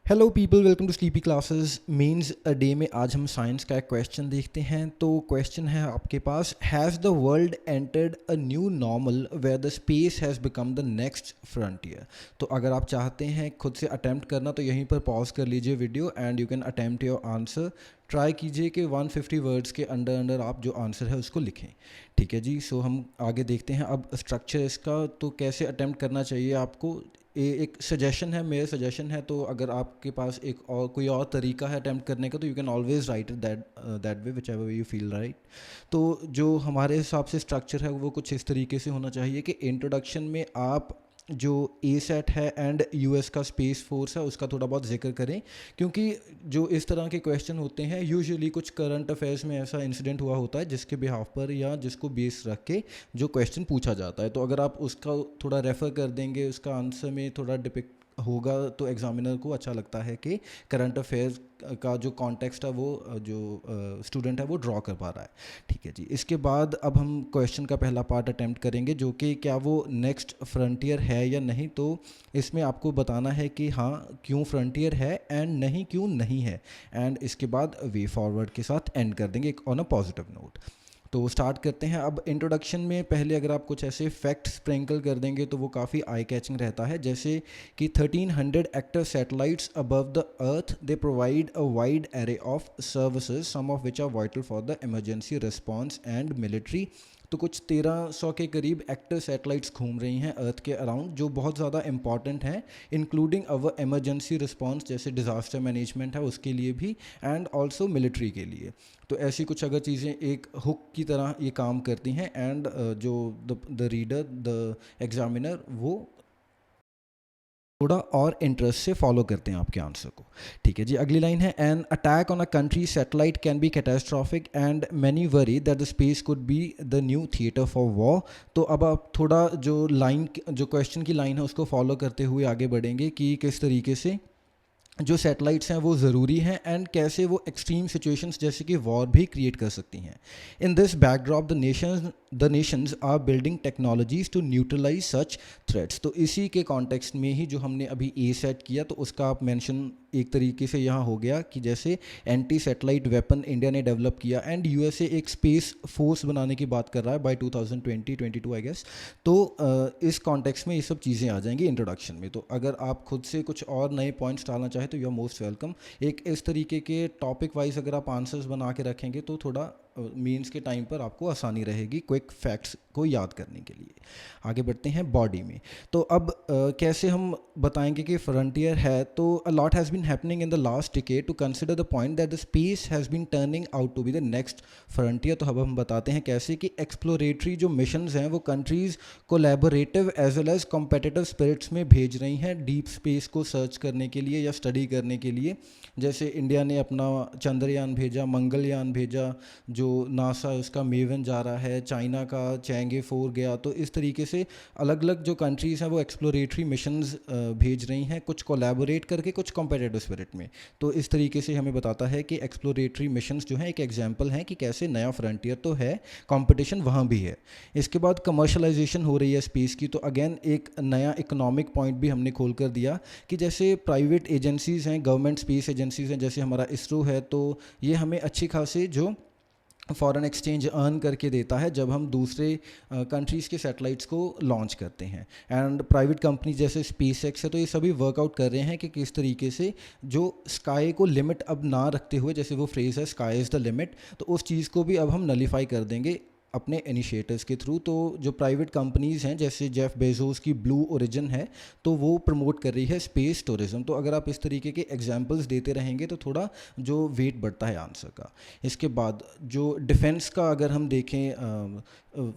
Hello people, welcome to Sleepy Classes. Mains a day में आज हम साइंस का एक क्वेश्चन देखते हैं। तो क्वेश्चन है आपके पास, has the world entered a new normal where the space has become the next frontier. तो अगर आप चाहते हैं खुद से अटैम्प्ट करना तो यहीं पर पॉज कर लीजिए video and you can attempt your answer. Try कीजिए कि 150 वर्ड्स के अंडर अंडर आप जो आंसर है उसको लिखें। ठीक है जी। सो हम आगे देखते हैं अब स्ट्रक्चर इसका, तो कैसे अटैम्प्ट करना चाहिए आपको। एक सजेशन है, मेरा सजेशन है, तो अगर आपके पास एक और कोई और तरीका है अटैम्प्ट करने का तो you can always right it that way which ever you feel right. तो जो हमारे हिसाब से स्ट्रक्चर है वो कुछ इस तरीके से होना चाहिए कि इंट्रोडक्शन में आप जो ए सेट है एंड यूएस का स्पेस फोर्स है उसका थोड़ा बहुत जिक्र करें, क्योंकि जो इस तरह के क्वेश्चन होते हैं यूजुअली कुछ करंट अफेयर्स में ऐसा इंसिडेंट हुआ होता है जिसके बिहाफ पर या जिसको बेस रख के जो क्वेश्चन पूछा जाता है। तो अगर आप उसका थोड़ा रेफ़र कर देंगे, उसका आंसर में थोड़ा डिपिक्ट होगा तो एग्जामिनर को अच्छा लगता है कि करंट अफेयर्स का जो कॉन्टेक्स्ट है वो जो स्टूडेंट है वो ड्रॉ कर पा रहा है। ठीक है जी। इसके बाद अब हम क्वेश्चन का पहला पार्ट अटैम्प्ट करेंगे जो कि क्या वो नेक्स्ट फ्रंटियर है या नहीं। तो इसमें आपको बताना है कि हाँ क्यों फ्रंटियर है एंड नहीं क्यों नहीं है, एंड इसके बाद वे फॉरवर्ड के साथ एंड कर देंगे ऑन अ पॉजिटिव नोट। तो स्टार्ट करते हैं। अब इंट्रोडक्शन में पहले अगर आप कुछ ऐसे फैक्ट्स स्प्रिंकल कर देंगे तो वो काफ़ी आई कैचिंग रहता है, जैसे कि 1300 active satellites above the earth, they provide a wide array of services, some of which are vital for the emergency response and military. तो कुछ 1300 के करीब एक्टिव सैटेलाइट्स घूम रही हैं अर्थ के अराउंड जो बहुत ज़्यादा इंपॉर्टेंट हैं, इंक्लूडिंग अवर इमरजेंसी रिस्पॉन्स जैसे डिज़ास्टर मैनेजमेंट है उसके लिए भी एंड ऑल्सो मिलिट्री के लिए। तो ऐसी कुछ अगर चीज़ें एक हुक की तरह ये काम करती हैं एंड जो द रीडर द एग्जामिनर वो थोड़ा और इंटरेस्ट से फॉलो करते हैं आपके आंसर को। ठीक है जी। अगली लाइन है, an attack on a country satellite can be catastrophic and many worry that the space could be the new theatre for war. तो अब आप थोड़ा जो लाइन जो क्वेश्चन की लाइन है उसको फॉलो करते हुए आगे बढ़ेंगे कि किस तरीके से जो सैटेलाइट्स हैं वो ज़रूरी हैं एंड कैसे वो एक्सट्रीम सिचुएशंस जैसे कि वॉर भी क्रिएट कर सकती हैं। In this backdrop the nations are building technologies to neutralise such threats. तो इसी के कॉन्टेक्स्ट में ही जो हमने अभी ए सेट किया तो उसका आप मेंशन एक तरीके से यहाँ हो गया कि जैसे एंटी सैटेलाइट वेपन इंडिया ने डेवलप किया एंड यूएसए एक स्पेस फोर्स बनाने की बात कर रहा है बाय 2022 आई गेस। तो इस कॉन्टेक्स्ट में ये सब चीज़ें आ जाएंगी इंट्रोडक्शन में। तो अगर आप खुद से कुछ और नए पॉइंट्स डालना चाहें तो यू आर मोस्ट वेलकम। एक इस तरीके के टॉपिक वाइज अगर आप आंसर्स बना के रखेंगे तो थोड़ा मीन्स के टाइम पर आपको आसानी रहेगी क्विक फैक्ट्स को याद करने के लिए। आगे बढ़ते हैं बॉडी में। तो अब कैसे हम बताएंगे कि फ्रंटियर है। तो a lot has been happening in the last decade to consider the point that the space has been turning out to be the next frontier. तो अब हम बताते हैं कैसे कि एक्सप्लोरेटरी जो मिशंस हैं वो countries collaborative as well as competitive spirits में भेज रही हैं डीप स्पेस को सर्च करने के लिए या स्टडी करने के लिए। जैसे इंडिया ने अपना चंद्रयान भेजा, मंगलयान भेजा, जो नासा उसका मेवन जा रहा है, चाइना का चैंगे 4 गया। तो इस तरीके से अलग अलग जो कंट्रीज़ हैं वो एक्सप्लोरेटरी मिशंस भेज रही हैं, कुछ कोलैबोरेट करके कुछ कॉम्पिटिटिव स्पिरिट में। तो इस तरीके से हमें बताता है कि एक्सप्लोरेटरी मिशंस जो हैं एक एग्जांपल हैं कि कैसे नया फ्रंटियर तो है, कंपटीशन वहाँ भी है। इसके बाद कमर्शलाइजेशन हो रही है स्पेस की। तो अगेन एक नया इकोनॉमिक पॉइंट भी हमने खोल कर दिया कि जैसे प्राइवेट एजेंसीज़ हैं, गवर्नमेंट स्पेस एजेंसीज़ हैं, जैसे हमारा इसरो है, तो ये हमें अच्छी खासी जो फॉरेन एक्सचेंज अर्न करके देता है जब हम दूसरे कंट्रीज़ के सैटेलाइट्स को लॉन्च करते हैं। एंड प्राइवेट कंपनी जैसे स्पेस एक्स है तो ये सभी वर्कआउट कर रहे हैं कि किस तरीके से जो स्काई को लिमिट अब ना रखते हुए, जैसे वो फ्रेज़ है स्काई इज़ द लिमिट, तो उस चीज़ को भी अब हम नलीफाई कर देंगे अपने इनिशिएटिव्स के थ्रू। तो जो प्राइवेट कंपनीज़ हैं जैसे जेफ बेजोस की ब्लू ओरिजिन है तो वो प्रमोट कर रही है स्पेस टूरिज्म। तो अगर आप इस तरीके के एग्जांपल्स देते रहेंगे तो थोड़ा जो वेट बढ़ता है आंसर का। इसके बाद जो डिफेंस का अगर हम देखें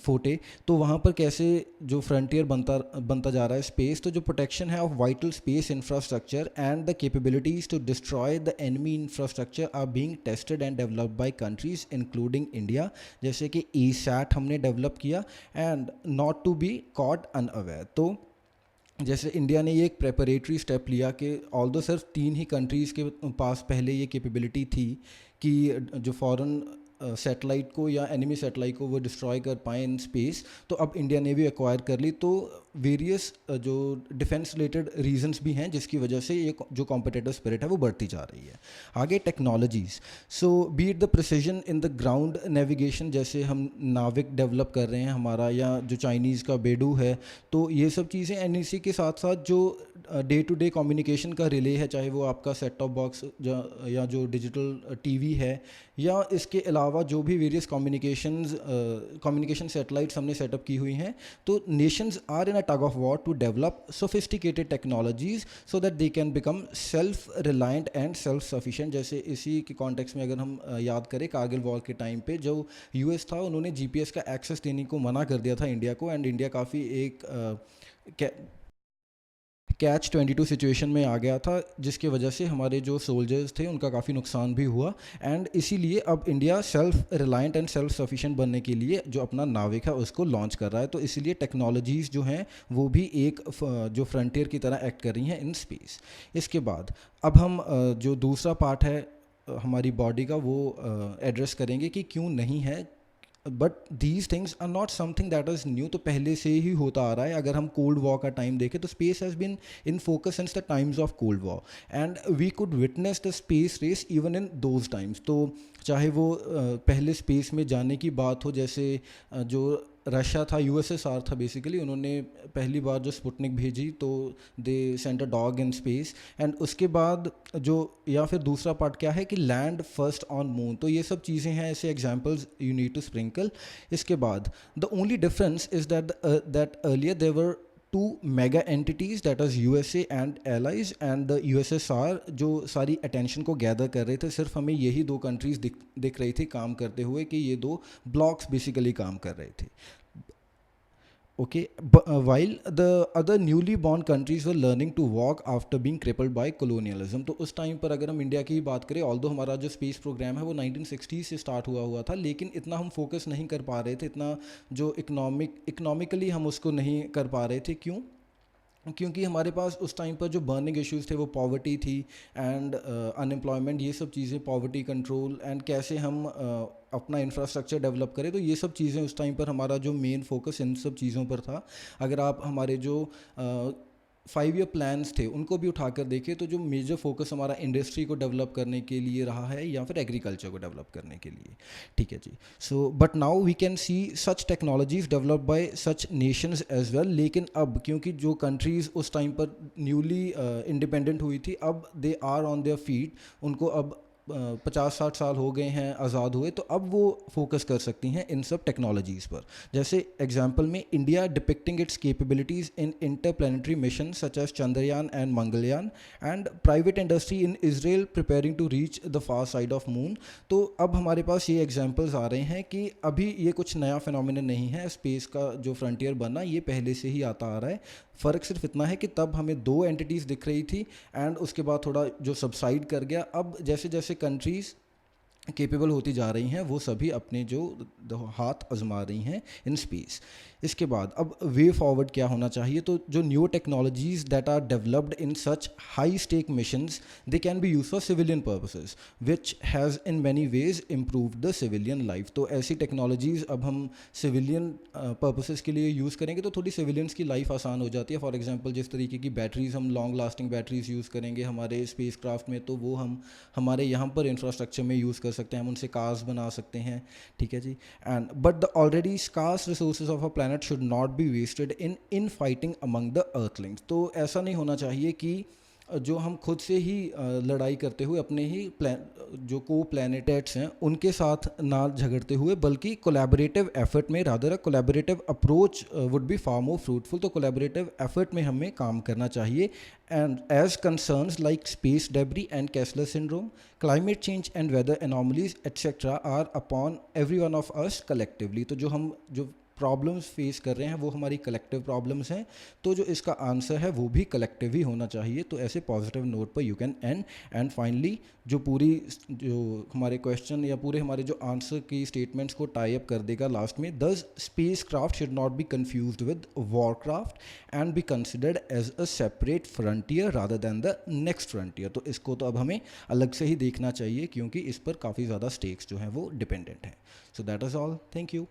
फोटे, तो वहाँ पर कैसे जो फ्रंटियर बनता जा रहा है स्पेस। तो जो प्रोटेक्शन है of vital space infrastructure and the capabilities to destroy the enemy infrastructure are being tested and developed by countries including India. जैसे कि सैट हमने डेवलप किया and not to be caught unaware. तो जैसे India ने ये एक प्रेपरेटरी स्टेप लिया कि ऑल्दो सिर्फ 3 ही कंट्रीज़ के पास पहले ये कैपेबिलिटी थी कि जो फॉरेन सैटेलाइट को या एनिमी सैटेलाइट को वो डिस्ट्रॉय कर पाएँ इन स्पेस, तो अब इंडिया ने भी एक्वायर कर ली। तो वेरियस जो डिफेंस रिलेटेड रीजंस भी हैं जिसकी वजह से ये जो कॉम्पिटिटिव स्पिरिट है वो बढ़ती जा रही है। आगे technologies, so B it the precision in the ground navigation, जैसे हम नाविक डेवलप कर रहे हैं हमारा, या जो चाइनीज़ का बेडू है, तो ये सब चीज़ें। एंड इसी के साथ साथ जो डे टू डे कम्युनिकेशन का रिले है, चाहे वो आपका सेट टॉप बॉक्स या जो डिजिटल टीवी है, या इसके अलावा जो भी वेरियस कम्युनिकेशन सैटेलाइट्स हमने सेटअप की हुई हैं, तो nations are in a tug of war to develop sophisticated technologies so that they can become self reliant and self sufficient. जैसे इसी के कॉन्टेक्स्ट में अगर हम याद करें, कारगिल वॉर के टाइम पे जो यूएस था, उन्होंने जीपीएस का एक्सेस देने को मना कर दिया था इंडिया को, एंड इंडिया काफ़ी एक कैच 22 सिचुएशन में आ गया था, जिसकी वजह से हमारे जो सोल्जर्स थे उनका काफ़ी नुकसान भी हुआ। एंड इसीलिए अब India self reliant and self sufficient बनने के लिए जो अपना नाविक है उसको लॉन्च कर रहा है। तो इसीलिए टेक्नोलॉजीज़ जो हैं वो भी एक जो फ्रंटियर की तरह एक्ट कर रही हैं इन स्पेस। इसके बाद अब हम जो दूसरा पार्ट है हमारी बॉडी का वो एड्रेस करेंगे कि क्यों नहीं है। But these things are not something that is new, तो पहले से ही होता आ रहा है। अगर हम कोल्ड वॉर का टाइम देखें तो space has been in focus since the times of Cold War, and we could witness the space race even in those times. तो चाहे वो पहले स्पेस में जाने की बात हो, जैसे जो रशिया था, यूएसएसआर था बेसिकली, उन्होंने पहली बार जो स्पुतनिक भेजी तो they sent a dog in space. And उसके बाद जो, या फिर दूसरा पार्ट क्या है कि लैंड फर्स्ट ऑन मून। तो ये सब चीज़ें हैं, ऐसे examples you need to sprinkle. इसके बाद the only difference is that earlier there were two mega entities, that is USA and allies, and the USSR जो सारी attention को gather कर रहे थे। सिर्फ हमें यही दो countries दिख रही थी काम करते हुए, कि ये दो blocks basically काम कर रहे थे। Okay, while the other newly born countries were learning to walk after being crippled by colonialism। तो उस टाइम पर अगर हम इंडिया की बात करें, ऑल्दो हमारा जो स्पेस प्रोग्राम है वो 1960 से स्टार्ट हुआ था, लेकिन इतना हम फोकस नहीं कर पा रहे थे, इतना जो इकोनॉमिकली हम उसको नहीं कर पा रहे थे। क्यों? क्योंकि हमारे पास उस टाइम पर जो बर्निंग इश्यूज़ थे वो पॉवर्टी थी एंड अनएम्प्लॉयमेंट, ये सब चीज़ें, पॉवर्टी कंट्रोल, एंड कैसे हम अपना इंफ्रास्ट्रक्चर डेवलप करें। तो ये सब चीज़ें उस टाइम पर हमारा जो मेन फोकस इन सब चीज़ों पर था। अगर आप हमारे जो 5 ईयर प्लान्स थे उनको भी उठाकर देखें तो जो मेजर फोकस हमारा इंडस्ट्री को डेवलप करने के लिए रहा है, या फिर एग्रीकल्चर को डेवलप करने के लिए। ठीक है जी। So but now we can see such technologies develop by such nations as well. लेकिन अब क्योंकि जो कंट्रीज़ उस टाइम पर न्यूली इंडिपेंडेंट हुई थी, अब they are on their feet, उनको अब 50-60 साल हो गए हैं आज़ाद हुए, तो अब वो फोकस कर सकती हैं इन सब टेक्नोलॉजीज़ पर। जैसे एग्जांपल में India depicting its capabilities in interplanetary mission such as Chandrayaan and Mangalyaan, and private industry in Israel preparing to reach the far side of moon. तो अब हमारे पास ये एग्जांपल्स आ रहे हैं कि अभी ये कुछ नया फिनोमिनन नहीं है, स्पेस का जो फ्रंटियर बनना ये पहले से ही आता आ रहा है। फ़र्क सिर्फ इतना है कि तब हमें 2 एंटिटीज़ दिख रही थी, एंड उसके बाद थोड़ा जो सबसाइड कर गया। अब जैसे जैसे कंट्रीज़ केपेबल होती जा रही हैं, वो सभी अपने जो हाथ आजमा रही हैं इन स्पेस। इसके बाद अब वे फॉरवर्ड क्या होना चाहिए? तो जो new technologies that are developed in such high stake missions, they can be use for civilian purposes which has in many ways improve the civilian life. तो ऐसी टेक्नोलॉजीज़ अब हम सिविलियन पर्पसेस के लिए यूज़ करेंगे तो थोड़ी सिविलियंस की लाइफ आसान हो जाती है। फॉर एग्जांपल जिस तरीके की बैटरीज हम लॉन्ग लास्टिंग बैटरीज यूज़ करेंगे हमारे स्पेस क्राफ्ट में, तो वो हम हमारे यहाँ पर इंफ्रास्ट्रक्चर में यूज़ कर सकते हैं, हम उनसे कार्स बना सकते हैं। ठीक है जी। And but the already scarce resources of a planet should not be wasted in fighting among the earthlings. तो ऐसा नहीं होना चाहिए कि जो हम खुद से ही लड़ाई करते हुए अपने ही जो को प्लैनेटेट्स हैं उनके साथ ना झगड़ते हुए, बल्कि कोलैबोरेटिव एफर्ट में, rather a collaborative approach would be far more fruitful. तो कोलैबोरेटिव एफर्ट में हमें काम करना चाहिए। And as concerns like space debris and Kessler syndrome, climate change and weather anomalies etcetera are upon every one of us collectively. तो जो problems face कर रहे हैं वो हमारी कलेक्टिव प्रॉब्लम्स हैं, तो जो इसका आंसर है वो भी कलेक्टिव ही होना चाहिए। तो ऐसे पॉजिटिव नोट पर you can and. And finally जो पूरी जो हमारे क्वेश्चन या पूरे हमारे जो आंसर की स्टेटमेंट्स को टाई अप कर देगा लास्ट में, दस spacecraft should not be confused with Warcraft and be considered as a separate frontier rather than the next frontier. तो इसको तो अब हमें अलग से ही देखना चाहिए क्योंकि इस पर काफ़ी ज़्यादा स्टेक्स जो हैं वो डिपेंडेंट हैं। So that is all, thank you.